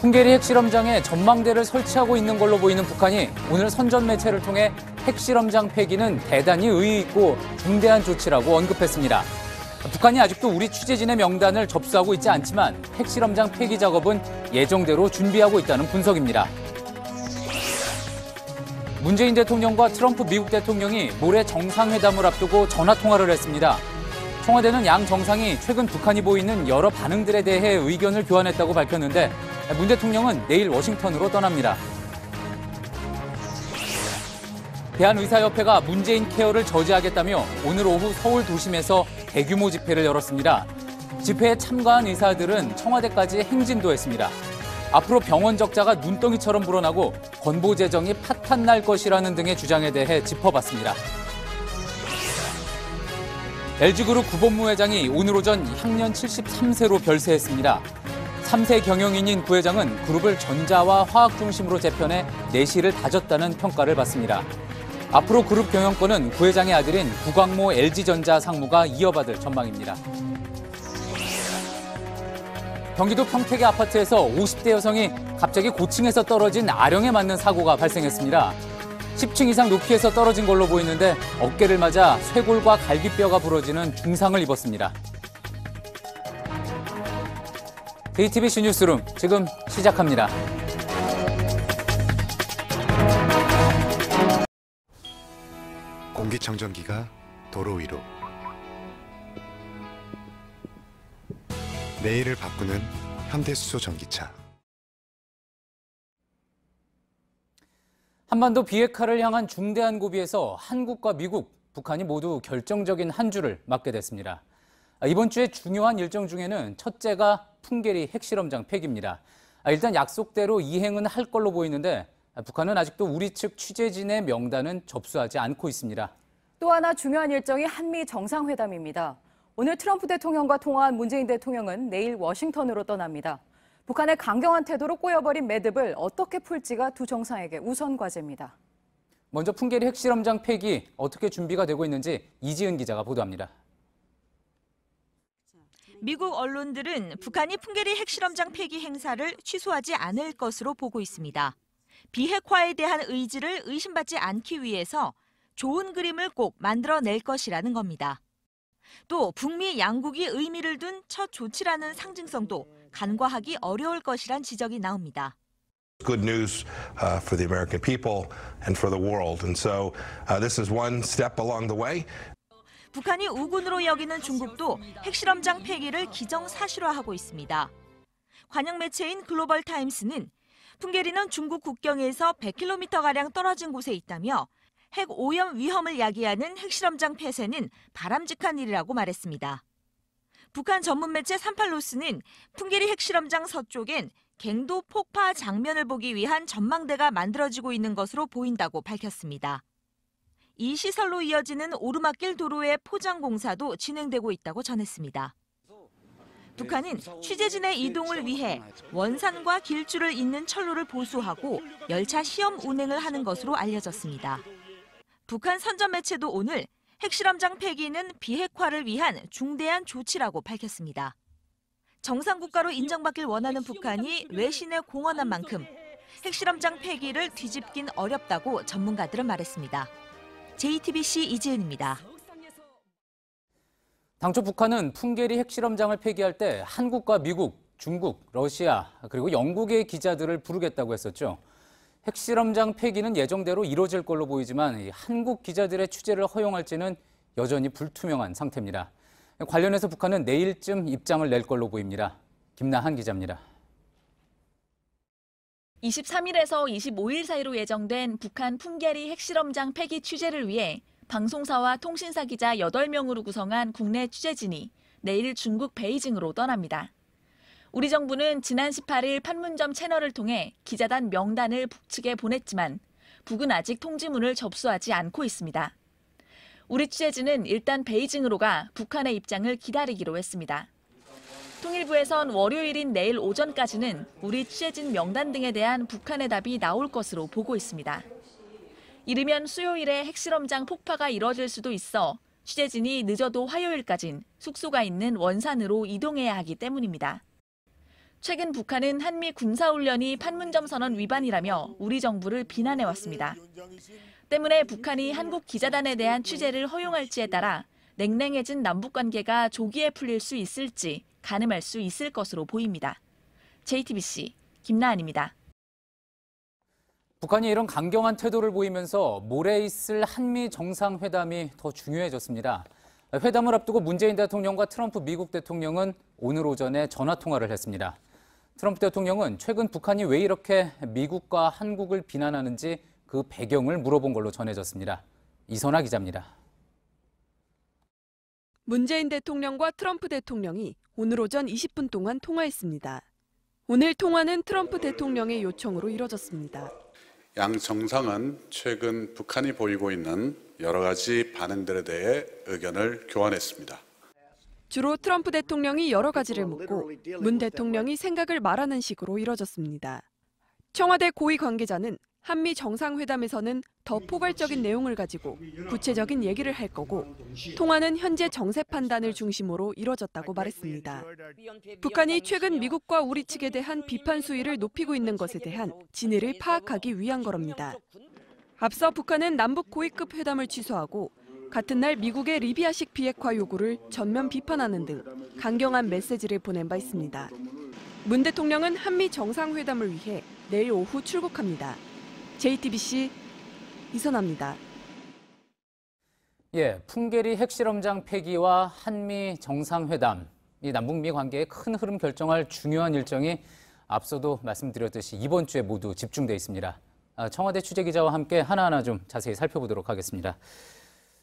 풍계리 핵실험장에 전망대를 설치하고 있는 걸로 보이는 북한이 오늘 선전 매체를 통해 핵실험장 폐기는 대단히 의의 있고 중대한 조치라고 언급했습니다. 북한이 아직도 우리 취재진의 명단을 접수하고 있지 않지만 핵실험장 폐기 작업은 예정대로 준비하고 있다는 분석입니다. 문재인 대통령과 트럼프 미국 대통령이 모레 정상회담을 앞두고 전화통화를 했습니다. 청와대는 양 정상이 최근 북한이 보이는 여러 반응들에 대해 의견을 교환했다고 밝혔는데 문 대통령은 내일 워싱턴으로 떠납니다. 대한의사협회가 문재인 케어를 저지하겠다며 오늘 오후 서울 도심에서 대규모 집회를 열었습니다. 집회에 참가한 의사들은 청와대까지 행진도 했습니다. 앞으로 병원 적자가 눈덩이처럼 불어나고 건보 재정이 파탄날 것이라는 등의 주장에 대해 짚어봤습니다. LG그룹 구본무 회장이 오늘 오전 향년 73세로 별세했습니다. 3세 경영인인 구 회장은 그룹을 전자와 화학 중심으로 재편해 내실을 다졌다는 평가를 받습니다. 앞으로 그룹 경영권은 구 회장의 아들인 구광모 LG전자 상무가 이어받을 전망입니다. 경기도 평택의 아파트에서 50대 여성이 갑자기 고층에서 떨어진 아령에 맞는 사고가 발생했습니다. 10층 이상 높이에서 떨어진 걸로 보이는데 어깨를 맞아 쇄골과 갈비뼈가 부러지는 중상을 입었습니다. JTBC 뉴스룸 지금 시작합니다. 공기청정기가 도로 위로. 내일을 바꾸는 현대수소 전기차. 한반도 비핵화를 향한 중대한 고비에서 한국과 미국, 북한이 모두 결정적인 한 줄을 맞게 됐습니다. 이번 주에 중요한 일정 중에는 첫째가 풍계리 핵실험장 폐기입니다. 일단 약속대로 이행은 할 걸로 보이는데 북한은 아직도 우리 측 취재진의 명단은 접수하지 않고 있습니다. 또 하나 중요한 일정이 한미 정상회담입니다. 오늘 트럼프 대통령과 통화한 문재인 대통령은 내일 워싱턴으로 떠납니다. 북한의 강경한 태도로 꼬여버린 매듭을 어떻게 풀지가 두 정상에게 우선 과제입니다. 먼저 풍계리 핵실험장 폐기 어떻게 준비가 되고 있는지 이지은 기자가 보도합니다. 미국 언론들은 북한이 풍계리 핵실험장 폐기 행사를 취소하지 않을 것으로 보고 있습니다. 비핵화에 대한 의지를 의심받지 않기 위해서 좋은 그림을 꼭 만들어낼 것이라는 겁니다. 또 북미 양국이 의미를 둔 첫 조치라는 상징성도 간과하기 어려울 것이란 지적이 나옵니다. Good news for the American people and for the world. And so this is one step along the way. 북한이 우군으로 여기는 중국도 핵실험장 폐기를 기정사실화하고 있습니다. 관영 매체인 글로벌 타임스는 풍계리는 중국 국경에서 100km가량 떨어진 곳에 있다며 핵 오염 위험을 야기하는 핵실험장 폐쇄는 바람직한 일이라고 말했습니다. 북한 전문 매체 38노스는 풍계리 핵실험장 서쪽엔 갱도 폭파 장면을 보기 위한 전망대가 만들어지고 있는 것으로 보인다고 밝혔습니다. 이 시설로 이어지는 오르막길 도로의 포장 공사도 진행되고 있다고 전했습니다. 북한은 취재진의 이동을 위해 원산과 길줄을 잇는 철로를 보수하고 열차 시험 운행을 하는 것으로 알려졌습니다. 북한 선전 매체도 오늘 핵실험장 폐기는 비핵화를 위한 중대한 조치라고 밝혔습니다. 정상국가로 인정받길 원하는 북한이 외신에 공언한 만큼 핵실험장 폐기를 뒤집긴 어렵다고 전문가들은 말했습니다. JTBC 이지은입니다. 당초 북한은 풍계리 핵실험장을 폐기할 때 한국과 미국, 중국, 러시아 그리고 영국의 기자들을 부르겠다고 했었죠. 핵실험장 폐기는 예정대로 이뤄질 걸로 보이지만 한국 기자들의 취재를 허용할지는 여전히 불투명한 상태입니다. 관련해서 북한은 내일쯤 입장을 낼 걸로 보입니다. 김나한 기자입니다. 23일에서 25일 사이로 예정된 북한 풍계리 핵실험장 폐기 취재를 위해 방송사와 통신사 기자 8명으로 구성한 국내 취재진이 내일 중국 베이징으로 떠납니다. 우리 정부는 지난 18일 판문점 채널을 통해 기자단 명단을 북측에 보냈지만 북은 아직 통지문을 접수하지 않고 있습니다. 우리 취재진은 일단 베이징으로 가 북한의 입장을 기다리기로 했습니다. 통일부에선 월요일인 내일 오전까지는 우리 취재진 명단 등에 대한 북한의 답이 나올 것으로 보고 있습니다. 이르면 수요일에 핵실험장 폭파가 이뤄질 수도 있어 취재진이 늦어도 화요일까진 숙소가 있는 원산으로 이동해야 하기 때문입니다. 최근 북한은 한미 군사훈련이 판문점 선언 위반이라며 우리 정부를 비난해왔습니다. 때문에 북한이 한국 기자단에 대한 취재를 허용할지에 따라 냉랭해진 남북관계가 조기에 풀릴 수 있을지 가늠할 수 있을 것으로 보입니다. JTBC 김나은입니다. 북한이 이런 강경한 태도를 보이면서 모레 있을 한미 정상회담이 더 중요해졌습니다. 회담을 앞두고 문재인 대통령과 트럼프 미국 대통령은 오늘 오전에 전화통화를 했습니다. 트럼프 대통령은 최근 북한이 왜 이렇게 미국과 한국을 비난하는지 그 배경을 물어본 걸로 전해졌습니다. 이선아 기자입니다. 문재인 대통령과 트럼프 대통령이 오늘 오전 20분 동안 통화했습니다. 오늘 통화는 트럼프 대통령의 요청으로 이뤄졌습니다. 양 정상은 최근 북한이 보이고 있는 여러 가지 반응들에 대해 의견을 교환했습니다. 주로 트럼프 대통령이 여러 가지를 묻고 문 대통령이 생각을 말하는 식으로 이뤄졌습니다. 청와대 고위 관계자는 한미 정상회담에서는 더 포괄적인 내용을 가지고 구체적인 얘기를 할 거고 통화는 현재 정세 판단을 중심으로 이뤄졌다고 말했습니다. 북한이 최근 미국과 우리 측에 대한 비판 수위를 높이고 있는 것에 대한 진위를 파악하기 위한 거랍니다. 앞서 북한은 남북 고위급 회담을 취소하고 같은 날 미국의 리비아식 비핵화 요구를 전면 비판하는 등 강경한 메시지를 보낸 바 있습니다. 문 대통령은 한미 정상회담을 위해 내일 오후 출국합니다. JTBC 이선아입니다. 풍계리 핵실험장 폐기와 한미 정상회담, 이 남북미 관계의 큰 흐름 결정할 중요한 일정이 앞서도 말씀드렸듯이 이번 주에 모두 집중돼 있습니다. 청와대 취재기자와 함께 하나하나 좀 자세히 살펴보도록 하겠습니다.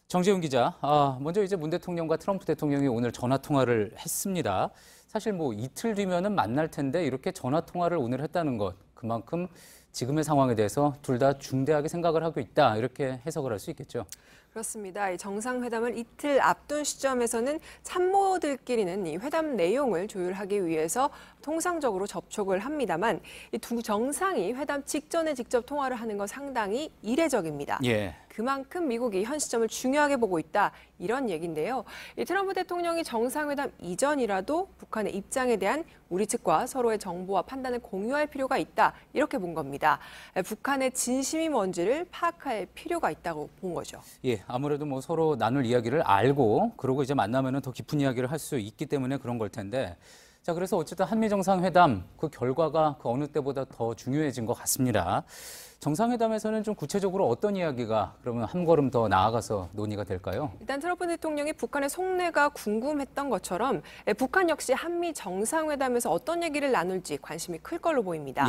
정재훈 기자, 먼저 이제 문 대통령과 트럼프 대통령이 오늘 전화 통화를 했습니다. 사실 이틀 뒤면은 만날 텐데 이렇게 전화 통화를 오늘 했다는 것, 그만큼 지금의 상황에 대해서 둘 다 중대하게 생각을 하고 있다, 이렇게 해석을 할 수 있겠죠. 그렇습니다. 이 정상회담을 이틀 앞둔 시점에서는 참모들끼리는 이 회담 내용을 조율하기 위해서 통상적으로 접촉을 합니다만 이 두 정상이 회담 직전에 직접 통화를 하는 건 상당히 이례적입니다. 그만큼 미국이 현 시점을 중요하게 보고 있다, 이런 얘기인데요. 이 트럼프 대통령이 정상회담 이전이라도 북한의 입장에 대한 우리 측과 서로의 정보와 판단을 공유할 필요가 있다, 이렇게 본 겁니다. 북한의 진심이 뭔지를 파악할 필요가 있다고 본 거죠. 아무래도 서로 나눌 이야기를 알고 그러고 이제 만나면은 더 깊은 이야기를 할 수 있기 때문에 그런 걸 텐데. 자, 그래서 어쨌든 한미 정상회담 그 결과가 그 어느 때보다 더 중요해진 것 같습니다. 정상회담에서는 좀 구체적으로 어떤 이야기가 그러면 한 걸음 더 나아가서 논의가 될까요? 일단 트럼프 대통령이 북한의 속내가 궁금했던 것처럼 북한 역시 한미 정상회담에서 어떤 얘기를 나눌지 관심이 클 걸로 보입니다.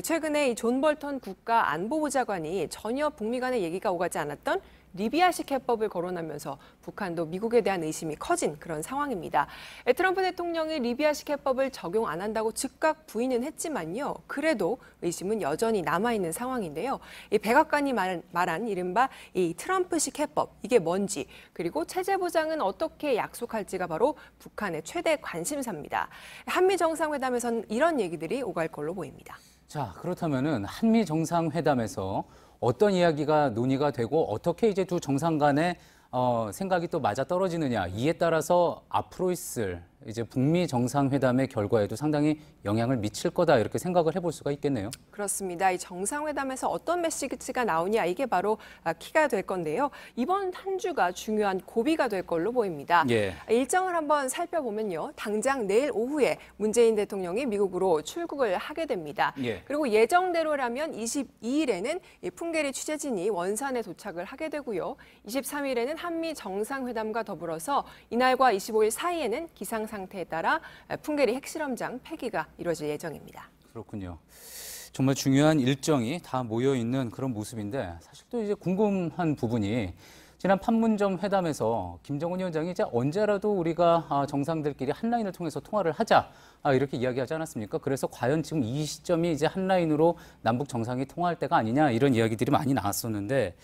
최근에 존 볼턴 국가안보보좌관이 전혀 북미 간의 얘기가 오가지 않았던 리비아식 해법을 거론하면서 북한도 미국에 대한 의심이 커진 그런 상황입니다. 트럼프 대통령이 리비아식 해법을 적용 안 한다고 즉각 부인은 했지만요. 그래도 의심은 여전히 남아있는 상황인데요. 이 백악관이 말한 이른바 이 트럼프식 해법, 이게 뭔지, 그리고 체제 보장은 어떻게 약속할지가 바로 북한의 최대 관심사입니다. 한미 정상회담에서는 이런 얘기들이 오갈 걸로 보입니다. 자, 그렇다면은 한미 정상회담에서 어떤 이야기가 논의가 되고 어떻게 이제 두 정상 간의 생각이 또 맞아 떨어지느냐, 이에 따라서 앞으로 있을 이제 북미 정상회담의 결과에도 상당히 영향을 미칠 거다, 이렇게 생각을 해볼 수가 있겠네요. 그렇습니다. 이 정상회담에서 어떤 메시지가 나오냐, 이게 바로 키가 될 건데요. 이번 한 주가 중요한 고비가 될 걸로 보입니다. 일정을 한번 살펴보면요. 당장 내일 오후에 문재인 대통령이 미국으로 출국을 하게 됩니다. 그리고 예정대로라면 22일에는 풍계리 취재진이 원산에 도착을 하게 되고요. 23일에는 한미 정상회담과 더불어서 이날과 25일 사이에는 기상 상태에 따라 풍계리 핵실험장 폐기가 이루어질 예정입니다. 그렇군요. 정말 중요한 일정이 다 모여 있는 그런 모습인데, 사실 또 이제 궁금한 부분이 지난 판문점 회담에서 김정은 위원장이 이제 언제라도 우리가 정상들끼리 한 라인을 통해서 통화를 하자, 이렇게 이야기하지 않았습니까? 그래서 과연 지금 이 시점이 이제 한 라인으로 남북 정상이 통화할 때가 아니냐, 이런 이야기들이 많이 나왔었는데,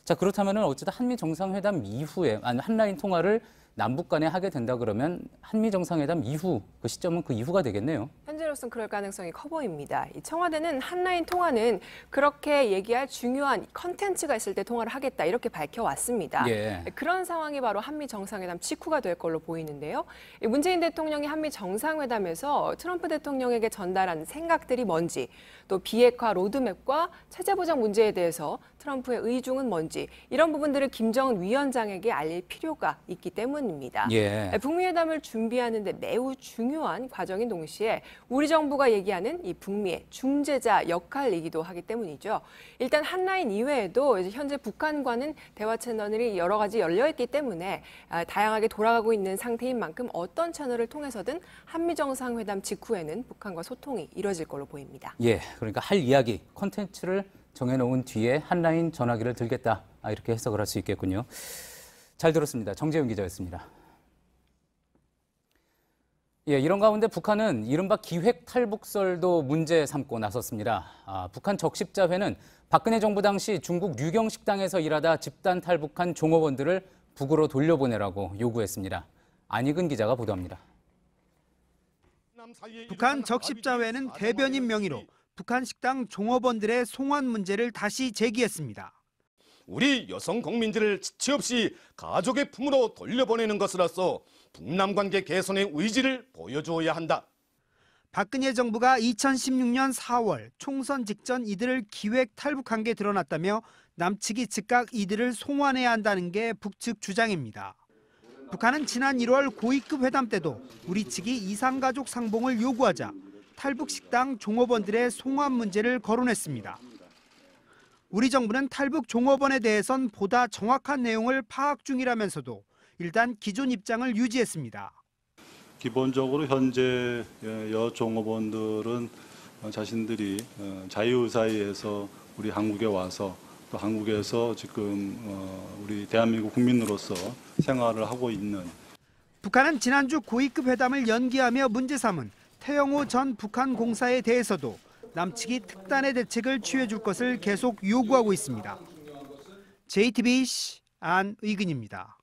자, 그렇다면은 어쨌든 한미 정상회담 이후에 한 라인 통화를 남북 간에 하게 된다 그러면 한미 정상회담 이후 그 시점은 그 이후가 되겠네요. 현재로서는 그럴 가능성이 커 보입니다. 이 청와대는 한라인 통화는 그렇게 얘기할 중요한 컨텐츠가 있을 때 통화를 하겠다 이렇게 밝혀왔습니다. 예. 그런 상황이 바로 한미 정상회담 직후가 될 걸로 보이는데요. 문재인 대통령이 한미 정상회담에서 트럼프 대통령에게 전달한 생각들이 뭔지, 또 비핵화 로드맵과 체제 보장 문제에 대해서 트럼프의 의중은 뭔지 이런 부분들을 김정은 위원장에게 알릴 필요가 있기 때문입니다. 예. 북미 회담을 준비하는 데 매우 중요한 과정인 동시에 우리 정부가 얘기하는 이 북미의 중재자 역할이기도 하기 때문이죠. 일단 한라인 이외에도 이제 현재 북한과는 대화 채널이 여러 가지 열려 있기 때문에 다양하게 돌아가고 있는 상태인 만큼 어떤 채널을 통해서든 한미 정상회담 직후에는 북한과 소통이 이뤄질 걸로 보입니다. 예, 그러니까 할 이야기, 콘텐츠를 정해놓은 뒤에 한라인 전화기를 들겠다. 이렇게 해석을 할 수 있겠군요. 잘 들었습니다. 정재윤 기자였습니다. 예, 이런 가운데 북한은 이른바 기획 탈북설도 문제 삼고 나섰습니다. 북한 적십자회는 박근혜 정부 당시 중국 류경 식당에서 일하다 집단 탈북한 종업원들을 북으로 돌려보내라고 요구했습니다. 안익은 기자가 보도합니다. 북한 적십자회는 대변인 명의로 북한 식당 종업원들의 송환 문제를 다시 제기했습니다. 우리 여성 국민들을 지체 없이 가족의 품으로 돌려보내는 것으로서 북남 관계 개선의 의지를 보여주어야 한다. 박근혜 정부가 2016년 4월 총선 직전 이들을 기획 탈북한 게 드러났다며 남측이 즉각 이들을 송환해야 한다는 게 북측 주장입니다. 북한은 지난 1월 고위급 회담 때도 우리 측이 이산가족 상봉을 요구하자 탈북 식당 종업원들의 송환 문제를 거론했습니다. 우리 정부는 탈북 종업원에 대해선 보다 정확한 내용을 파악 중이라면서도 일단 기존 입장을 유지했습니다. 기본적으로 현재 여종업원들은 자신들이 자유의사에서 우리 한국에 와서 또 한국에서 지금 우리 대한민국 국민으로서 생활을 하고 있는. 북한은 지난주 고위급 회담을 연기하며 문제 삼은 태영호 전 북한 공사에 대해서도 남측이 특단의 대책을 취해줄 것을 계속 요구하고 있습니다. JTBC 안의근입니다.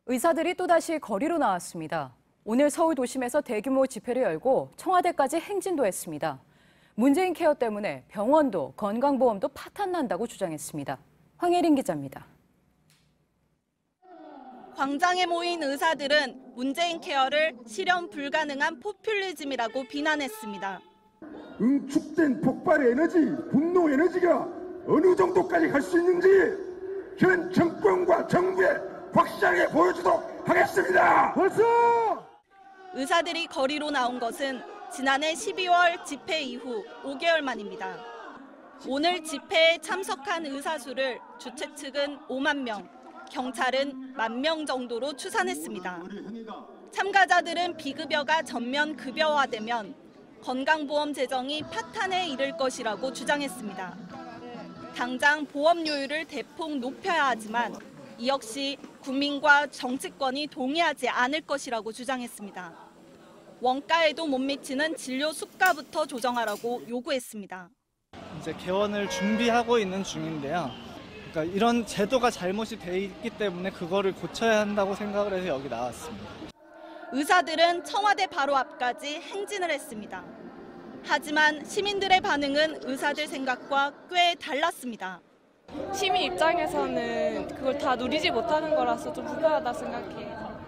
의사들이 또다시 거리로 나왔습니다. 오늘 서울 도심에서 대규모 집회를 열고 청와대까지 행진도 했습니다. 문재인 케어 때문에 병원도 건강보험도 파탄난다고 주장했습니다. 황예린 기자입니다. 광장에 모인 의사들은 문재인 케어를 실현 불가능한 포퓰리즘이라고 비난했습니다. 응축된 폭발 에너지, 분노 에너지가 어느 정도까지 갈 수 있는지 현 정권과 정부에 확실하게 보여주도록 하겠습니다. 벌써! 의사들이 거리로 나온 것은 지난해 12월 집회 이후 5개월 만입니다. 오늘 집회에 참석한 의사 수를 주최 측은 5만 명, 경찰은 1만 명 정도로 추산했습니다. 참가자들은 비급여가 전면 급여화되면 건강보험 재정이 파탄에 이를 것이라고 주장했습니다. 당장 보험료율을 대폭 높여야 하지만 이 역시 국민과 정치권이 동의하지 않을 것이라고 주장했습니다. 원가에도 못 미치는 진료 수가부터 조정하라고 요구했습니다. 이제 개원을 준비하고 있는 중인데요. 그러니까 이런 제도가 잘못이 돼 있기 때문에 그거를 고쳐야 한다고 생각을 해서 여기 나왔습니다. 의사들은 청와대 바로 앞까지 행진을 했습니다. 하지만 시민들의 반응은 의사들 생각과 꽤 달랐습니다. 시민 입장에서는 그걸 다 누리지 못하는 거라서 좀 불편하다 생각해요.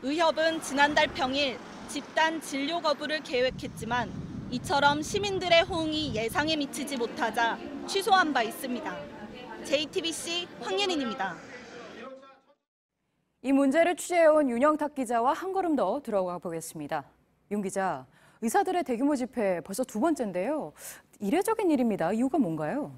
의협은 지난달 평일 집단 진료 거부를 계획했지만 이처럼 시민들의 호응이 예상에 미치지 못하자 취소한 바 있습니다. JTBC 황예린입니다. 이 문제를 취재해온 윤영탁 기자와 한 걸음 더 들어가 보겠습니다. 윤 기자, 의사들의 대규모 집회 벌써 두 번째인데요. 이례적인 일입니다. 이유가 뭔가요?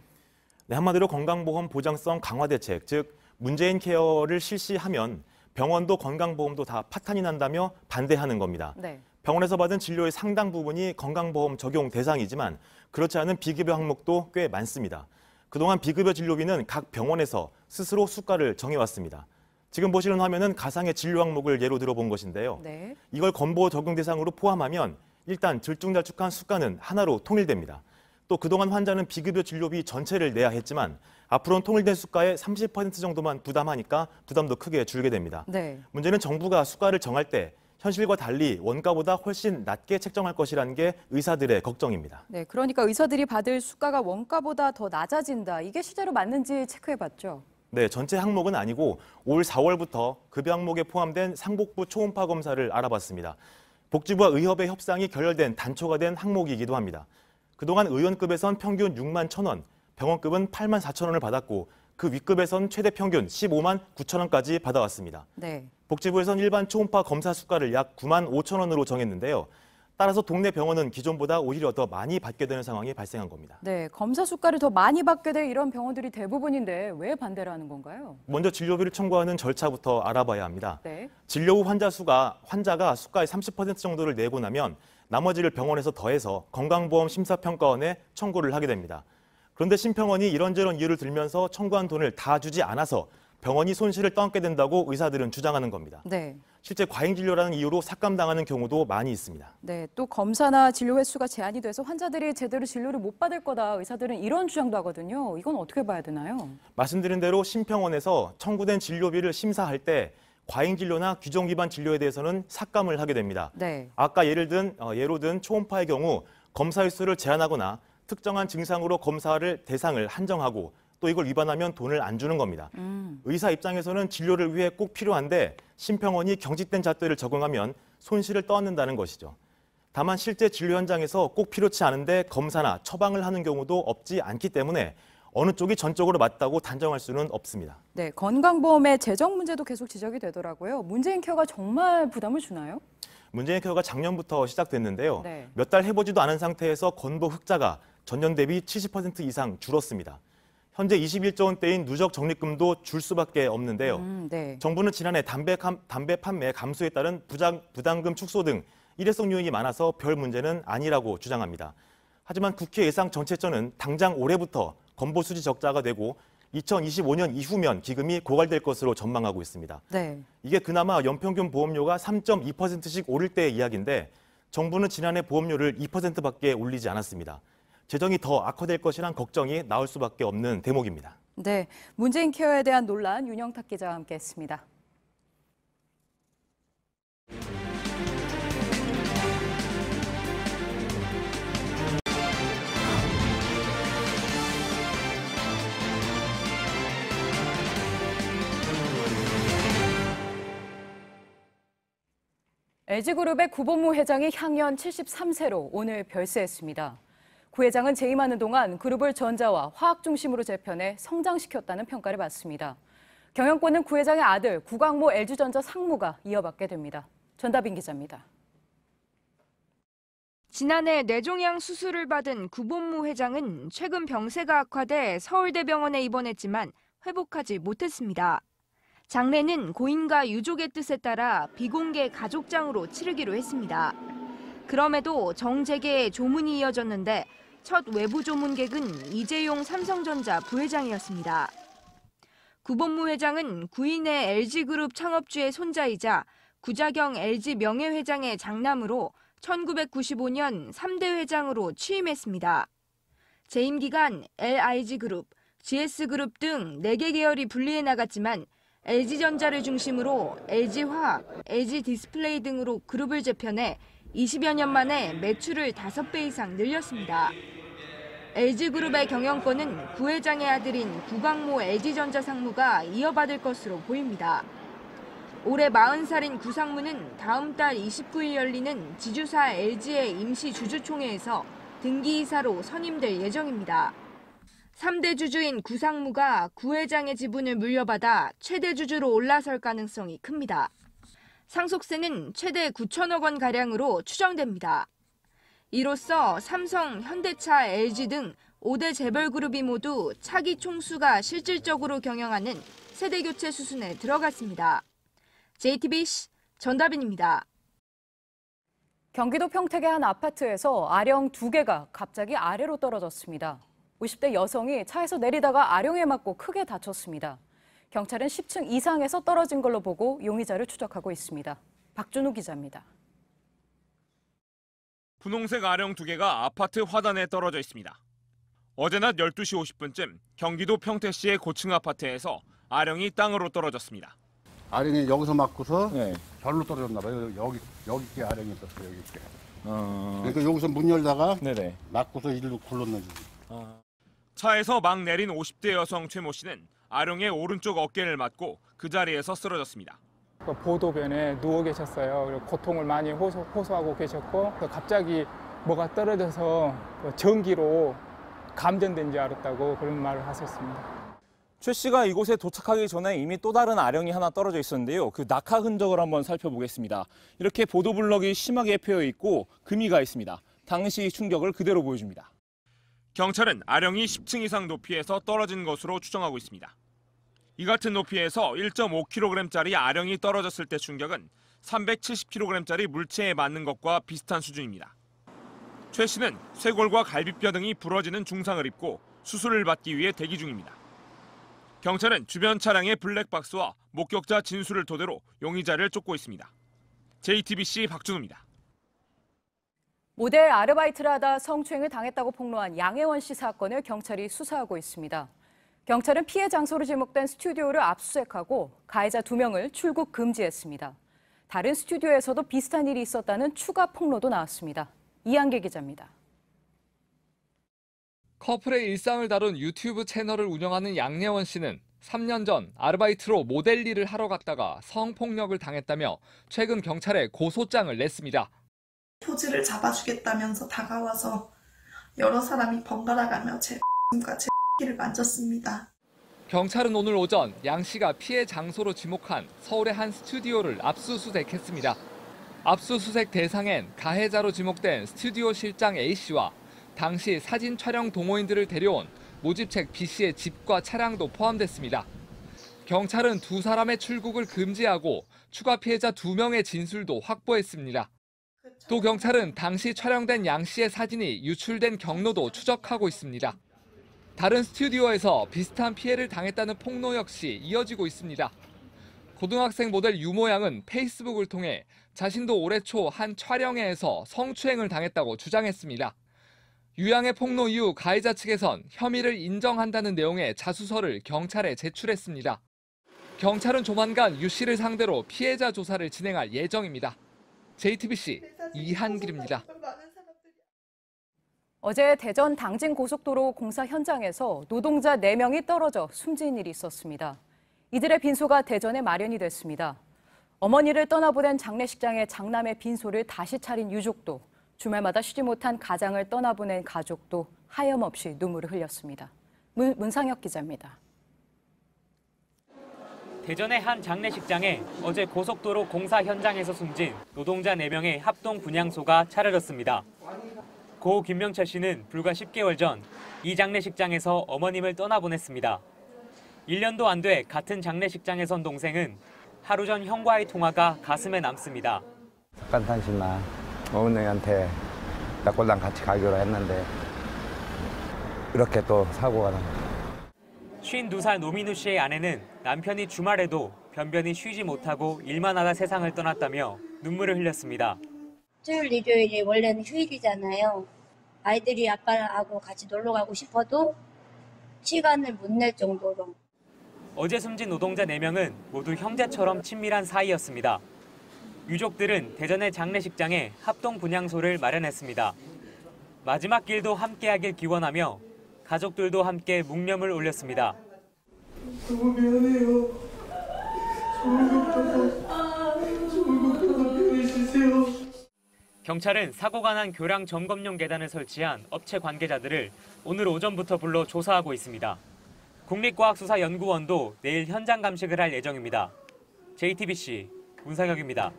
네, 한마디로 건강보험 보장성 강화 대책, 즉 문재인 케어를 실시하면 병원도 건강보험도 다 파탄이 난다며 반대하는 겁니다. 네. 병원에서 받은 진료의 상당 부분이 건강보험 적용 대상이지만 그렇지 않은 비급여 항목도 꽤 많습니다. 그동안 비급여 진료비는 각 병원에서 스스로 수가를 정해왔습니다. 지금 보시는 화면은 가상의 진료 항목을 예로 들어본 것인데요. 네. 이걸 건보 적용 대상으로 포함하면 일단 들쭉날쭉한 수가는 하나로 통일됩니다. 또 그동안 환자는 비급여 진료비 전체를 내야 했지만 앞으로는 통일된 수가의 30% 정도만 부담하니까 부담도 크게 줄게 됩니다. 네. 문제는 정부가 수가를 정할 때 현실과 달리 원가보다 훨씬 낮게 책정할 것이라는 게 의사들의 걱정입니다. 네, 그러니까 의사들이 받을 수가가 원가보다 더 낮아진다. 이게 실제로 맞는지 체크해봤죠? 네, 전체 항목은 아니고 올 4월부터 급여 항목에 포함된 상복부 초음파 검사를 알아봤습니다. 복지부와 의협의 협상이 결렬된 단초가 된 항목이기도 합니다. 그동안 의원급에선 평균 6만 1,000원, 병원급은 8만 4천 원을 받았고 그 윗급에선 최대 평균 15만 9천 원까지 받아왔습니다. 네. 복지부에선 일반 초음파 검사 수가를 약 9만 5천 원으로 정했는데요. 따라서 동네 병원은 기존보다 오히려 더 많이 받게 되는 상황이 발생한 겁니다. 네, 검사 수가를 더 많이 받게 될 이런 병원들이 대부분인데 왜 반대를 하는 건가요? 먼저 진료비를 청구하는 절차부터 알아봐야 합니다. 네. 진료 후 환자가 수가의 30% 정도를 내고 나면 나머지를 병원에서 더해서 건강보험 심사평가원에 청구를 하게 됩니다. 그런데 심평원이 이런저런 이유를 들면서 청구한 돈을 다 주지 않아서 병원이 손실을 떠안게 된다고 의사들은 주장하는 겁니다. 네. 실제 과잉 진료라는 이유로 삭감당하는 경우도 많이 있습니다. 네, 또 검사나 진료 횟수가 제한이 돼서 환자들이 제대로 진료를 못 받을 거다. 의사들은 이런 주장도 하거든요. 이건 어떻게 봐야 되나요? 말씀드린 대로 심평원에서 청구된 진료비를 심사할 때 과잉 진료나 규정 위반 진료에 대해서는 삭감을 하게 됩니다. 네. 아까 예로 든 초음파의 경우 검사 횟수를 제한하거나 특정한 증상으로 검사를 대상을 한정하고 또 이걸 위반하면 돈을 안 주는 겁니다. 의사 입장에서는 진료를 위해 꼭 필요한데 심평원이 경직된 잣대를 적용하면 손실을 떠안는다는 것이죠. 다만 실제 진료 현장에서 꼭 필요치 않은데 검사나 처방을 하는 경우도 없지 않기 때문에 어느 쪽이 전적으로 맞다고 단정할 수는 없습니다. 네, 건강보험의 재정 문제도 계속 지적이 되더라고요. 문재인 케어가 정말 부담을 주나요? 문재인 케어가 작년부터 시작됐는데요. 네. 몇 달 해보지도 않은 상태에서 건보 흑자가 전년 대비 70% 이상 줄었습니다. 현재 21조 원대인 누적 적립금도 줄 수밖에 없는데요. 네. 정부는 지난해 담배 판매 감소에 따른 부담금 축소 등 일회성 요인이 많아서 별 문제는 아니라고 주장합니다. 하지만 국회 예상정책처는 당장 올해부터 건보 수지 적자가 되고 2025년 이후면 기금이 고갈될 것으로 전망하고 있습니다. 네. 이게 그나마 연평균 보험료가 3.2%씩 오를 때의 이야기인데 정부는 지난해 보험료를 2%밖에 올리지 않았습니다. 재정이 더 악화될 것이란 걱정이 나올 수밖에 없는 대목입니다. 네, 문재인 케어에 대한 논란 윤영탁 기자와 함께했습니다. LG그룹의 구본무 회장이 향년 73세로 오늘 별세했습니다. 구 회장은 재임하는 동안 그룹을 전자와 화학 중심으로 재편해 성장시켰다는 평가를 받습니다. 경영권은 구 회장의 아들 구광모 LG전자 상무가 이어받게 됩니다. 전다빈 기자입니다. 지난해 뇌종양 수술을 받은 구본무 회장은 최근 병세가 악화돼 서울대병원에 입원했지만 회복하지 못했습니다. 장례는 고인과 유족의 뜻에 따라 비공개 가족장으로 치르기로 했습니다. 그럼에도 정재계의 조문이 이어졌는데 첫 외부 조문객은 이재용 삼성전자 부회장이었습니다. 구본무 회장은 구인의 LG그룹 창업주의 손자이자 구자경 LG 명예회장의 장남으로 1995년 3대 회장으로 취임했습니다. 재임 기간 LIG그룹, GS그룹 등 4개 계열이 분리해 나갔지만 LG전자를 중심으로 LG화학, LG디스플레이 등으로 그룹을 재편해 20여 년 만에 매출을 5배 이상 늘렸습니다. LG그룹의 경영권은 구 회장의 아들인 구광모 LG전자 상무가 이어받을 것으로 보입니다. 올해 40살인 구 상무는 다음 달 29일 열리는 지주사 LG의 임시 주주총회에서 등기이사로 선임될 예정입니다. 3대 주주인 구 상무가 구 회장의 지분을 물려받아 최대 주주로 올라설 가능성이 큽니다. 상속세는 최대 9천억 원가량으로 추정됩니다. 이로써 삼성, 현대차, LG 등 5대 재벌그룹이 모두 차기 총수가 실질적으로 경영하는 세대교체 수순에 들어갔습니다. JTBC 전다빈입니다. 경기도 평택의 한 아파트에서 아령 2개가 갑자기 아래로 떨어졌습니다. 50대 여성이 차에서 내리다가 아령에 맞고 크게 다쳤습니다. 경찰은 10층 이상에서 떨어진 걸로 보고 용의자를 추적하고 있습니다. 박준우 기자입니다. 분홍색 아령 2개가 아파트 화단에 떨어져 있습니다. 어제 낮 12시 50분쯤 경기도 평택시의 고층 아파트에서 아령이 땅으로 떨어졌습니다. 아령이 여기서 맞고서 별로 떨어졌나 봐요. 여기 게 아령이 있었어요. 여기 게. 그러니까 여기서 문 열다가 맞고서 이리로 굴렀는지. 차에서 막 내린 50대 여성 최모 씨는 아령의 오른쪽 어깨를 맞고 그 자리에서 쓰러졌습니다. 보도변에 누워 계셨어요. 그리고 고통을 많이 호소하고 계셨고 갑자기 뭐가 떨어져서 전기로 감전된 줄 알았다고 그런 말을 하셨습니다. 최 씨가 이곳에 도착하기 전에 이미 또 다른 아령이 하나 떨어져 있었는데요. 그 낙하 흔적을 한번 살펴보겠습니다. 이렇게 보도블럭이 심하게 패여 있고 금이가 있습니다. 당시 충격을 그대로 보여줍니다. 경찰은 아령이 10층 이상 높이에서 떨어진 것으로 추정하고 있습니다. 이 같은 높이에서 1.5kg짜리 아령이 떨어졌을 때 충격은 370kg짜리 물체에 맞는 것과 비슷한 수준입니다. 최 씨는 쇄골과 갈비뼈 등이 부러지는 중상을 입고 수술을 받기 위해 대기 중입니다. 경찰은 주변 차량의 블랙박스와 목격자 진술을 토대로 용의자를 쫓고 있습니다. JTBC 박준우입니다. 모델 아르바이트를 하다 성추행을 당했다고 폭로한 양혜원 씨 사건을 경찰이 수사하고 있습니다. 경찰은 피해 장소로 지목된 스튜디오를 압수수색하고 가해자 2명을 출국 금지했습니다. 다른 스튜디오에서도 비슷한 일이 있었다는 추가 폭로도 나왔습니다. 이한계 기자입니다. 커플의 일상을 다룬 유튜브 채널을 운영하는 양예원 씨는 3년 전 아르바이트로 모델 일을 하러 갔다가 성폭력을 당했다며 최근 경찰에 고소장을 냈습니다. 포즈를 잡아주겠다면서 다가와서 여러 사람이 번갈아가며 제 X과 제 X를 만졌습니다. 경찰은 오늘 오전 양 씨가 피해 장소로 지목한 서울의 한 스튜디오를 압수수색했습니다. 압수수색 대상엔 가해자로 지목된 스튜디오 실장 A 씨와 당시 사진 촬영 동호인들을 데려온 모집책 B 씨의 집과 차량도 포함됐습니다. 경찰은 2사람의 출국을 금지하고 추가 피해자 2명의 진술도 확보했습니다. 또 경찰은 당시 촬영된 양 씨의 사진이 유출된 경로도 추적하고 있습니다. 다른 스튜디오에서 비슷한 피해를 당했다는 폭로 역시 이어지고 있습니다. 고등학생 모델 유모 양은 페이스북을 통해 자신도 올해 초 한 촬영회에서 성추행을 당했다고 주장했습니다. 유 양의 폭로 이후 가해자 측에선 혐의를 인정한다는 내용의 자수서를 경찰에 제출했습니다. 경찰은 조만간 유 씨를 상대로 피해자 조사를 진행할 예정입니다. JTBC 이한길입니다. 어제 대전 당진 고속도로 공사 현장에서 노동자 4명이 떨어져 숨진 일이 있었습니다. 이들의 빈소가 대전에 마련이 됐습니다. 어머니를 떠나보낸 장례식장에 장남의 빈소를 다시 차린 유족도, 주말마다 쉬지 못한 가장을 떠나보낸 가족도 하염없이 눈물을 흘렸습니다. 문상혁 기자입니다. 대전의 한 장례식장에 어제 고속도로 공사 현장에서 숨진 노동자 4명의 합동 분향소가 차려졌습니다. 고 김명철 씨는 불과 10개월 전 이 장례식장에서 어머님을 떠나보냈습니다. 1년도 안 돼 같은 장례식장에 선 동생은 하루 전 형과의 통화가 가슴에 남습니다. 석간탄신나 어머니한테 낙골당 같이 가기로 했는데 이렇게 또 사고가 납니다. 52살 노민우 씨의 아내는 남편이 주말에도 변변히 쉬지 못하고 일만 하다 세상을 떠났다며 눈물을 흘렸습니다. 수요일, 일요일이 원래는 휴일이잖아요. 아이들이 아빠하고 같이 놀러 가고 싶어도 시간을 못 낼 정도로. 어제 숨진 노동자 4명은 모두 형제처럼 친밀한 사이였습니다. 유족들은 대전의 장례식장에 합동 분향소를 마련했습니다. 마지막 길도 함께하길 기원하며 가족들도 함께 묵념을 올렸습니다. 너무 미안해요. 조금만 편해주세요. 경찰은 사고가 난 교량 점검용 계단을 설치한 업체 관계자들을 오늘 오전부터 불러 조사하고 있습니다. 국립과학수사연구원도 내일 현장 감식을 할 예정입니다. JTBC 문상혁입니다.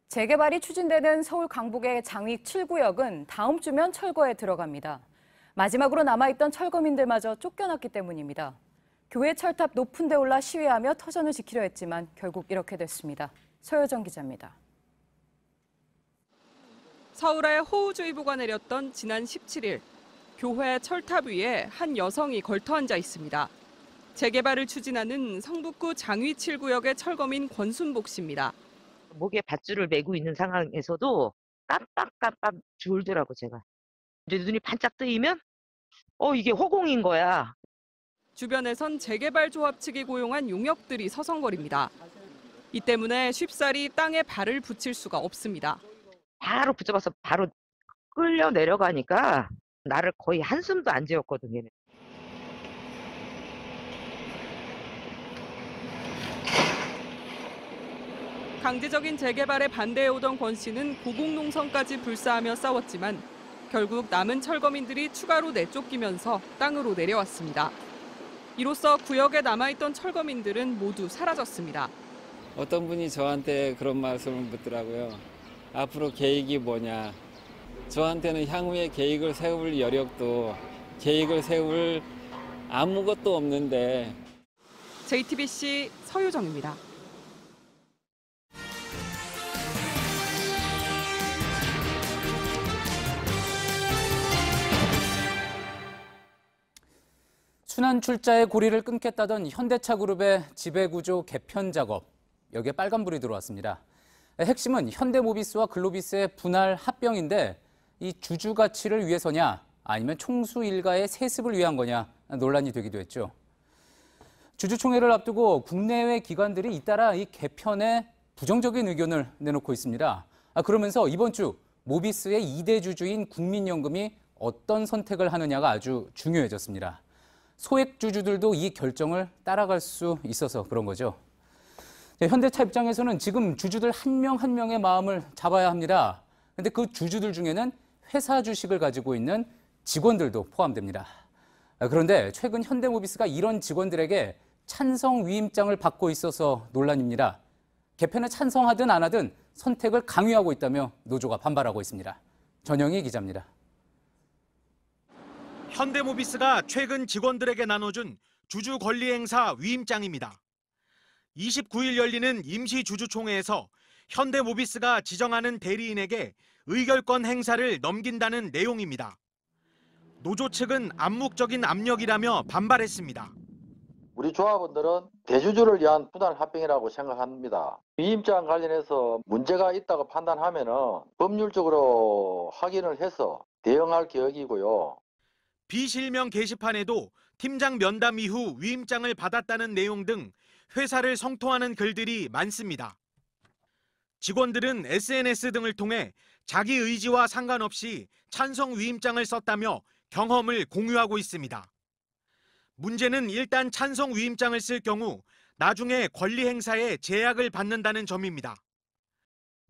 재개발이 추진되는 서울 강북의 장위 7구역은 다음 주면 철거에 들어갑니다. 마지막으로 남아있던 철거민들마저 쫓겨났기 때문입니다. 교회 철탑 높은 데 올라 시위하며 터전을 지키려 했지만 결국 이렇게 됐습니다. 서효정 기자입니다. 서울에 호우주의보가 내렸던 지난 17일, 교회 철탑 위에 한 여성이 걸터 앉아 있습니다. 재개발을 추진하는 성북구 장위 7구역의 철거민 권순복 씨입니다. 목에 밧줄을 메고 있는 상황에서도 깜빡깜빡 졸더라고 제가. 이제 눈이 반짝 뜨이면 이게 허공인 거야. 주변에선 재개발 조합 측이 고용한 용역들이 서성거립니다. 이 때문에 쉽사리 땅에 발을 붙일 수가 없습니다. 바로 붙잡아서 바로 끌려 내려가니까 나를 거의 한숨도 안 지었거든, 얘는. 강제적인 재개발에 반대해오던 권 씨는 고공농성까지 불사하며 싸웠지만 결국 남은 철거민들이 추가로 내쫓기면서 땅으로 내려왔습니다. 이로써 구역에 남아있던 철거민들은 모두 사라졌습니다. 어떤 분이 저한테 그런 말씀을 묻더라고요. 앞으로 계획이 뭐냐. 저한테는 향후에 계획을 세울 여력도 계획을 세울 아무것도 없는데. JTBC 서유정입니다. 순환 출자의 고리를 끊겠다던 현대차그룹의 지배구조 개편 작업, 여기에 빨간불이 들어왔습니다. 핵심은 현대모비스와 글로비스의 분할 합병인데 이 주주 가치를 위해서냐 아니면 총수 일가의 세습을 위한 거냐 논란이 되기도 했죠. 주주총회를 앞두고 국내외 기관들이 잇따라 이 개편에 부정적인 의견을 내놓고 있습니다. 그러면서 이번 주 모비스의 2대 주주인 국민연금이 어떤 선택을 하느냐가 아주 중요해졌습니다. 소액 주주들도 이 결정을 따라갈 수 있어서 그런 거죠. 현대차 입장에서는 지금 주주들 한 명 한 명의 마음을 잡아야 합니다. 그런데 그 주주들 중에는 회사 주식을 가지고 있는 직원들도 포함됩니다. 그런데 최근 현대모비스가 이런 직원들에게 찬성 위임장을 받고 있어서 논란입니다. 개편에 찬성하든 안 하든 선택을 강요하고 있다며 노조가 반발하고 있습니다. 전영희 기자입니다. 현대모비스가 최근 직원들에게 나눠준 주주 권리 행사 위임장입니다. 29일 열리는 임시주주총회에서 현대모비스가 지정하는 대리인에게 의결권 행사를 넘긴다는 내용입니다. 노조 측은 암묵적인 압력이라며 반발했습니다. 우리 조합원들은 대주주를 위한 분할 합병이라고 생각합니다. 위임장 관련해서 문제가 있다고 판단하면 법률적으로 확인을 해서 대응할 계획이고요. 비실명 게시판에도 팀장 면담 이후 위임장을 받았다는 내용 등 회사를 성토하는 글들이 많습니다. 직원들은 SNS 등을 통해 자기 의지와 상관없이 찬성 위임장을 썼다며 경험을 공유하고 있습니다. 문제는 일단 찬성 위임장을 쓸 경우 나중에 권리 행사에 제약을 받는다는 점입니다.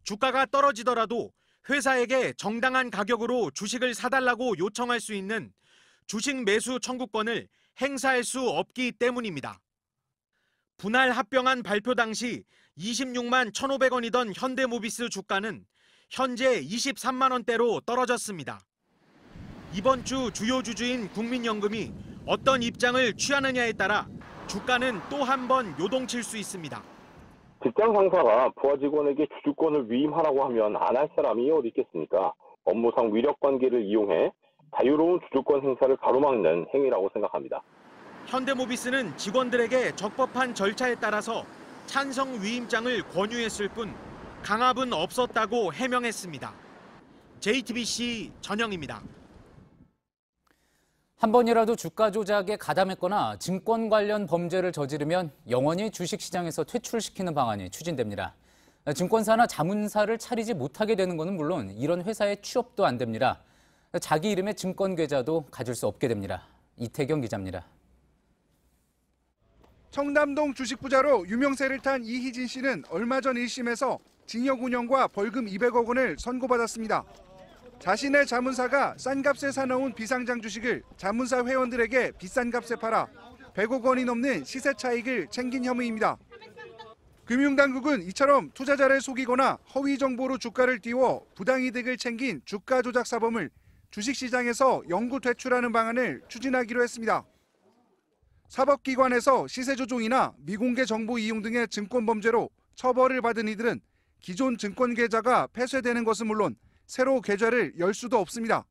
주가가 떨어지더라도 회사에게 정당한 가격으로 주식을 사달라고 요청할 수 있는 주식 매수 청구권을 행사할 수 없기 때문입니다. 분할 합병안 발표 당시 26만 1,500원이던 현대모비스 주가는 현재 23만 원대로 떨어졌습니다. 이번 주 주요 주주인 국민연금이 어떤 입장을 취하느냐에 따라 주가는 또 한 번 요동칠 수 있습니다. 직장 상사가 부하 직원에게 주주권을 위임하라고 하면 안 할 사람이 어디 있겠습니까? 업무상 위력 관계를 이용해 자유로운 주주권 행사를 가로막는 행위라고 생각합니다. 현대모비스는 직원들에게 적법한 절차에 따라서 찬성 위임장을 권유했을 뿐 강압은 없었다고 해명했습니다. JTBC 전영입니다. 한 번이라도 주가 조작에 가담했거나 증권 관련 범죄를 저지르면 영원히 주식시장에서 퇴출시키는 방안이 추진됩니다. 증권사나 자문사를 차리지 못하게 되는 것은 물론 이런 회사에 취업도 안 됩니다. 자기 이름의 증권 계좌도 가질 수 없게 됩니다. 이태경 기자입니다. 청담동 주식부자로 유명세를 탄 이희진 씨는 얼마 전 1심에서 징역 5년과 벌금 200억 원을 선고받았습니다. 자신의 자문사가 싼 값에 사놓은 비상장 주식을 자문사 회원들에게 비싼 값에 팔아 100억 원이 넘는 시세 차익을 챙긴 혐의입니다. 금융당국은 이처럼 투자자를 속이거나 허위 정보로 주가를 띄워 부당이득을 챙긴 주가 조작 사범을 주식시장에서 영구 퇴출하는 방안을 추진하기로 했습니다. 사법기관에서 시세 조종이나 미공개 정보 이용 등의 증권 범죄로 처벌을 받은 이들은 기존 증권 계좌가 폐쇄되는 것은 물론 새로 계좌를 열 수도 없습니다.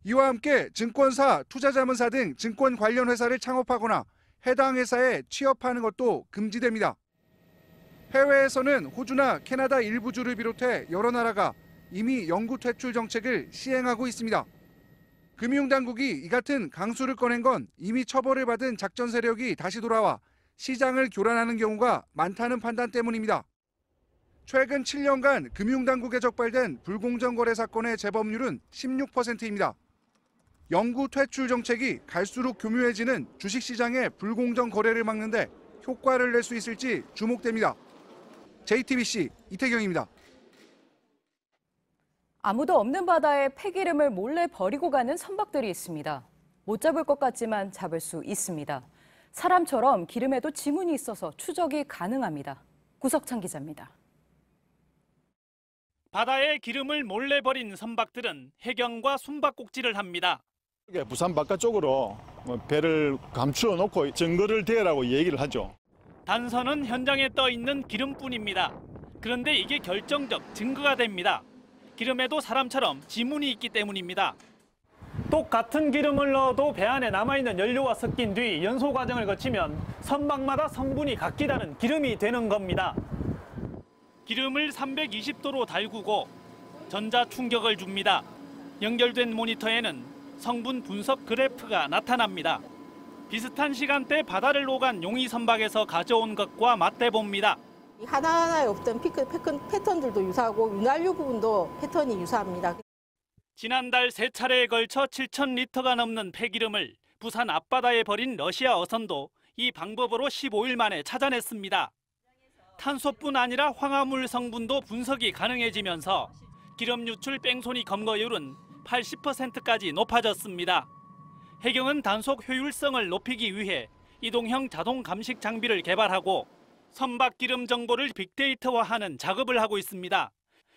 이와 함께 증권사, 투자자문사 등 증권 관련 회사를 창업하거나 해당 회사에 취업하는 것도 금지됩니다. 해외에서는 호주나 캐나다 일부 주를 비롯해 여러 나라가 이미 영구 퇴출 정책을 시행하고 있습니다. 금융당국이 이 같은 강수를 꺼낸 건 이미 처벌을 받은 작전 세력이 다시 돌아와 시장을 교란하는 경우가 많다는 판단 때문입니다. 최근 7년간 금융당국에 적발된 불공정 거래 사건의 재범률은 16%입니다. 영구 퇴출 정책이 갈수록 교묘해지는 주식시장의 불공정 거래를 막는 데 효과를 낼 수 있을지 주목됩니다. JTBC 이태경입니다. 아무도 없는 바다에 폐기름을 몰래 버리고 가는 선박들이 있습니다. 못 잡을 것 같지만 잡을 수 있습니다. 사람처럼 기름에도 지문이 있어서 추적이 가능합니다. 구석찬 기자입니다. 바다에 기름을 몰래 버린 선박들은 해경과 숨바꼭질을 합니다. 부산 바깥쪽으로 배를 감추어 놓고 증거를 대라고 얘기를 하죠. 단서는 현장에 떠 있는 기름뿐입니다. 그런데 이게 결정적 증거가 됩니다. 기름에도 사람처럼 지문이 있기 때문입니다. 똑같은 기름을 넣어도 배 안에 남아있는 연료와 섞인 뒤 연소 과정을 거치면 선박마다 성분이 각기다른 기름이 되는 겁니다. 기름을 320도로 달구고 전자 충격을 줍니다. 연결된 모니터에는 성분 분석 그래프가 나타납니다. 비슷한 시간대 바다를 오간 용의 선박에서 가져온 것과 맞대봅니다. 하나하나에 없던 패턴들도 유사하고 윤활유 부분도 패턴이 유사합니다. 지난달 3차례에 걸쳐 7,000리터가 넘는 폐기름을 부산 앞바다에 버린 러시아 어선도 이 방법으로 15일 만에 찾아냈습니다. 탄소뿐 아니라 황화물 성분도 분석이 가능해지면서 기름 유출 뺑소니 검거율은 80%까지 높아졌습니다. 해경은 단속 효율성을 높이기 위해 이동형 자동 감식 장비를 개발하고 선박 기름 정보를 빅데이터화하는 작업을 하고 있습니다.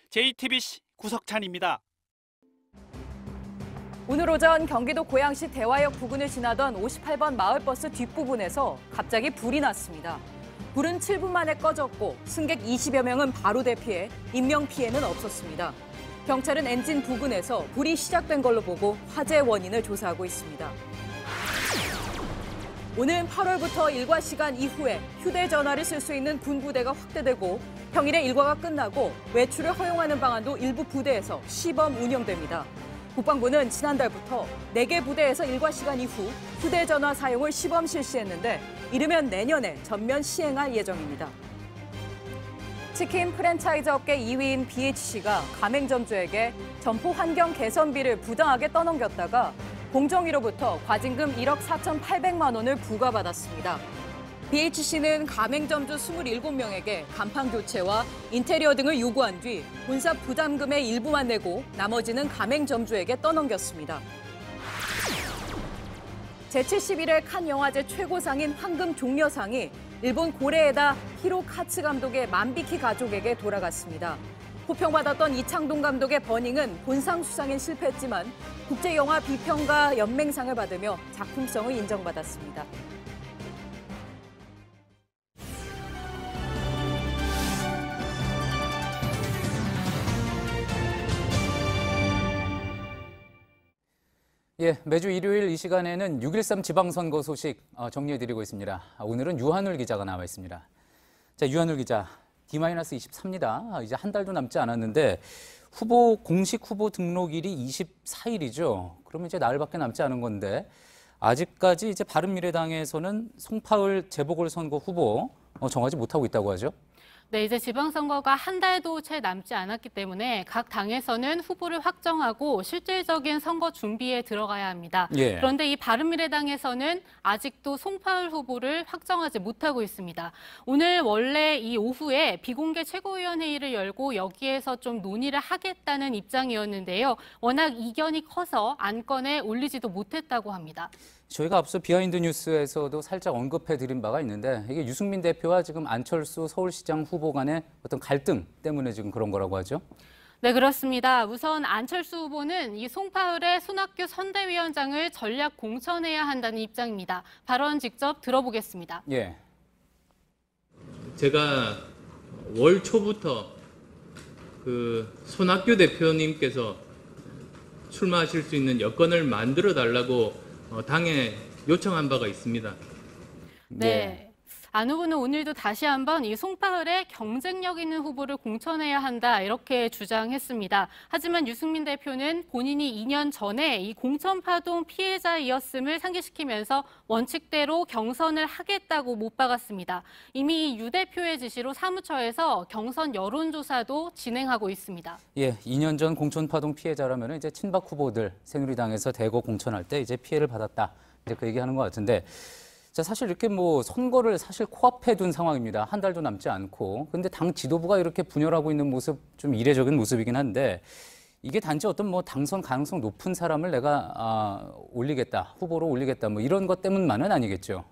JTBC 구석찬입니다. 오늘 오전 경기도 고양시 대화역 부근을 지나던 58번 마을버스 뒷부분에서 갑자기 불이 났습니다. 불은 7분 만에 꺼졌고 승객 20여 명은 바로 대피해 인명피해는 없었습니다. 경찰은 엔진 부근에서 불이 시작된 걸로 보고 화재 원인을 조사하고 있습니다. 오는 8월부터 일과 시간 이후에 휴대전화를 쓸 수 있는 군부대가 확대되고 평일에 일과가 끝나고 외출을 허용하는 방안도 일부 부대에서 시범 운영됩니다. 국방부는 지난달부터 4개 부대에서 일과 시간 이후 휴대전화 사용을 시범 실시했는데 이르면 내년에 전면 시행할 예정입니다. 치킨 프랜차이즈 업계 2위인 BHC가 가맹점주에게 점포 환경 개선비를 부당하게 떠넘겼다가 공정위로부터 과징금 1억 4,800만 원을 부과받았습니다. BHC는 가맹점주 27명에게 간판 교체와 인테리어 등을 요구한 뒤 본사 부담금의 일부만 내고 나머지는 가맹점주에게 떠넘겼습니다. 제71회 칸 영화제 최고상인 황금 종려상이 일본 고레에다 히로카츠 감독의 만비키 가족에게 돌아갔습니다. 호평받았던 이창동 감독의 버닝은 본상 수상엔 실패했지만 국제영화 비평가 연맹상을 받으며 작품성을 인정받았습니다. 예, 매주 일요일 이 시간에는 6.13 지방선거 소식 정리해드리고 있습니다. 오늘은 유한울 기자가 나와 있습니다. 자, 유한울 기자, D-23입니다. 이제 한 달도 남지 않았는데 공식 후보 등록일이 24일이죠. 그러면 이제 나흘밖에 남지 않은 건데 아직까지 이제 바른미래당에서는 송파을 재보궐선거 후보 정하지 못하고 있다고 하죠. 네, 이제 지방선거가 한 달도 채 남지 않았기 때문에 각 당에서는 후보를 확정하고 실질적인 선거 준비에 들어가야 합니다. 예. 그런데 이 바른미래당에서는 아직도 송파을 후보를 확정하지 못하고 있습니다. 오늘 원래 이 오후에 비공개 최고위원회의를 열고 여기에서 좀 논의를 하겠다는 입장이었는데요. 워낙 이견이 커서 안건에 올리지도 못했다고 합니다. 저희가 앞서 비하인드 뉴스에서도 살짝 언급해드린 바가 있는데 이게 유승민 대표와 지금 안철수 서울시장 후보 간의 어떤 갈등 때문에 지금 그런 거라고 하죠? 네, 그렇습니다. 우선 안철수 후보는 이 송파을의 손학규 선대위원장을 전략 공천해야 한다는 입장입니다. 발언 직접 들어보겠습니다. 예. 제가 월 초부터 그 손학규 대표님께서 출마하실 수 있는 여건을 만들어 달라고 당에 요청한 바가 있습니다. 네. 안 후보는 오늘도 다시 한번 이 송파을에 경쟁력 있는 후보를 공천해야 한다 이렇게 주장했습니다. 하지만 유승민 대표는 본인이 2년 전에 이 공천파동 피해자이었음을 상기시키면서 원칙대로 경선을 하겠다고 못 박았습니다. 이미 유 대표의 지시로 사무처에서 경선 여론조사도 진행하고 있습니다. 예, 2년 전 공천파동 피해자라면 이제 친박 후보들 새누리당에서 대거 공천할 때 이제 피해를 받았다. 이제 그 얘기하는 것 같은데. 자, 사실 이렇게 뭐 선거를 사실 코앞에 둔 상황입니다. 한 달도 남지 않고. 근데 당 지도부가 이렇게 분열하고 있는 모습 좀 이례적인 모습이긴 한데 이게 단지 어떤 뭐 당선 가능성 높은 사람을 내가 올리겠다, 후보로 올리겠다 뭐 이런 것 때문만은 아니겠죠.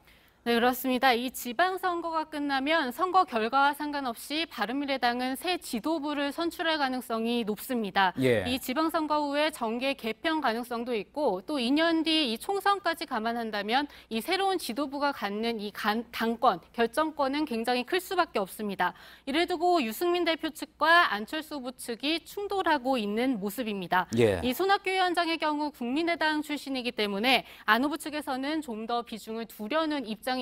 네, 그렇습니다. 이 지방선거가 끝나면 선거 결과와 상관없이 바른미래당은 새 지도부를 선출할 가능성이 높습니다. 예. 이 지방선거 후에 정계 개편 가능성도 있고 또 2년 뒤 이 총선까지 감안한다면 이 새로운 지도부가 갖는 이 당권, 결정권은 굉장히 클 수밖에 없습니다. 이를 두고 유승민 대표 측과 안철수 후보 측이 충돌하고 있는 모습입니다. 예. 이 손학규 위원장의 경우 국민의당 출신이기 때문에 안 후보 측에서는 좀 더 비중을 두려는 입장이고요.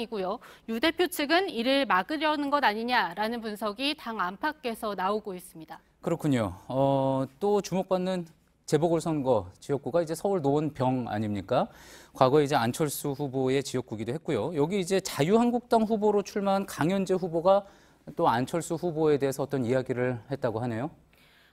유 대표 측은 이를 막으려는 것 아니냐라는 분석이 당 안팎에서 나오고 있습니다. 그렇군요. 또 주목받는 재보궐선거 지역구가 이제 서울 노원병 아닙니까? 과거에 이제 안철수 후보의 지역구기도 했고요. 여기 이제 자유한국당 후보로 출마한 강현재 후보가 또 안철수 후보에 대해서 어떤 이야기를 했다고 하네요.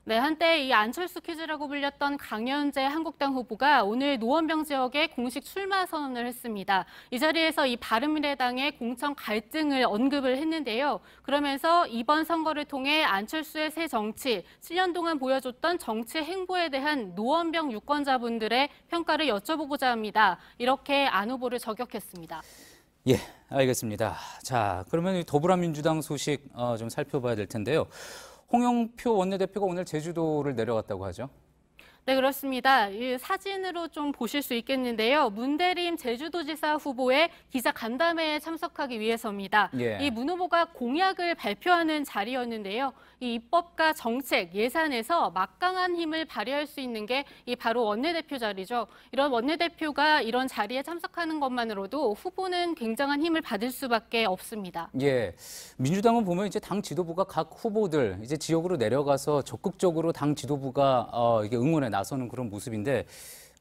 네, 한때 이 안철수 퀴즈라고 불렸던 강현재 한국당 후보가 오늘 노원병 지역에 공식 출마 선언을 했습니다. 이 자리에서 이 바른미래당의 공천 갈등을 언급을 했는데요. 그러면서 이번 선거를 통해 안철수의 새 정치, 7년 동안 보여줬던 정치 행보에 대한 노원병 유권자분들의 평가를 여쭤보고자 합니다. 이렇게 안 후보를 저격했습니다. 예, 알겠습니다. 자, 그러면 더불어민주당 소식 좀 살펴봐야 될 텐데요. 홍영표 원내대표가 오늘 제주도를 내려갔다고 하죠. 네, 그렇습니다. 이 사진으로 좀 보실 수 있겠는데요. 문대림 제주도지사 후보의 기자 간담회에 참석하기 위해서입니다. 예. 이 문 후보가 공약을 발표하는 자리였는데요. 이 입법과 정책, 예산에서 막강한 힘을 발휘할 수 있는 게 이 바로 원내대표 자리죠. 이런 원내대표가 이런 자리에 참석하는 것만으로도 후보는 굉장한 힘을 받을 수밖에 없습니다. 예, 민주당은 보면 이제 당 지도부가 각 후보들 이제 지역으로 내려가서 적극적으로 당 지도부가 이게 응원에 나서는 그런 모습인데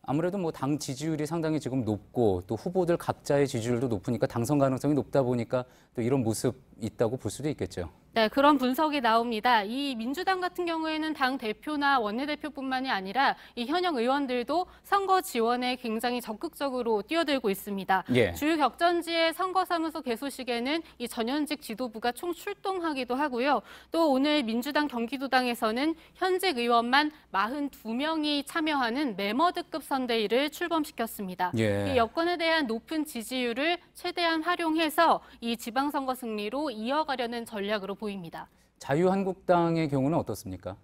아무래도 뭐 당 지지율이 상당히 지금 높고 또 후보들 각자의 지지율도 높으니까 당선 가능성이 높다 보니까 또 이런 모습 있다고 볼 수도 있겠죠. 네, 그런 분석이 나옵니다. 이 민주당 같은 경우에는 당 대표나 원내대표뿐만이 아니라 이 현역 의원들도 선거 지원에 굉장히 적극적으로 뛰어들고 있습니다. 예. 주요 격전지의 선거사무소 개소식에는 이 전현직 지도부가 총 출동하기도 하고요. 또 오늘 민주당 경기도당에서는 현직 의원만 42명이 참여하는 메머드급 선대위를 출범시켰습니다. 예. 이 여권에 대한 높은 지지율을 최대한 활용해서 이 지방선거 승리로 이어가려는 전략으로 보입니다. 자유한국당의 경우는 어떻습니까?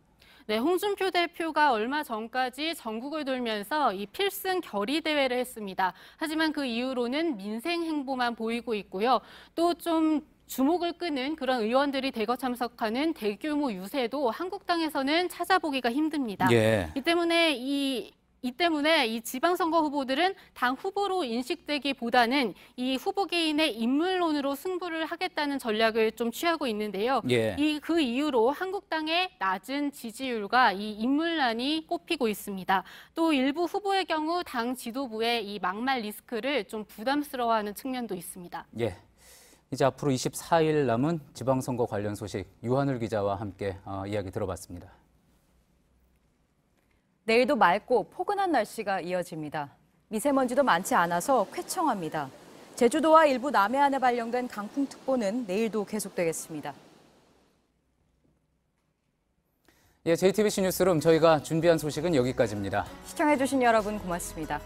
네, 홍준표 대표가 얼마 전까지 전국을 돌면서 이 필승 결의 대회를 했습니다. 하지만 그 이후로는 민생 행보만 보이고 있고요. 또 좀 주목을 끄는 그런 의원들이 대거 참석하는 대규모 유세도 한국당에서는 찾아보기가 힘듭니다. 예. 이 때문에 이 지방선거 후보들은 당 후보로 인식되기보다는 이 후보 개인의 인물론으로 승부를 하겠다는 전략을 좀 취하고 있는데요. 예. 그 이유로 한국당의 낮은 지지율과 이 인물난이 꼽히고 있습니다. 또 일부 후보의 경우 당 지도부의 이 막말 리스크를 좀 부담스러워하는 측면도 있습니다. 예. 이제 앞으로 24일 남은 지방선거 관련 소식 유한을 기자와 함께 이야기 들어봤습니다. 내일도 맑고 포근한 날씨가 이어집니다. 미세먼지도 많지 않아서 쾌청합니다. 제주도와 일부 남해안에 발령된 강풍특보는 내일도 계속되겠습니다. 예, JTBC 뉴스룸 저희가 준비한 소식은 여기까지입니다. 시청해주신 여러분 고맙습니다.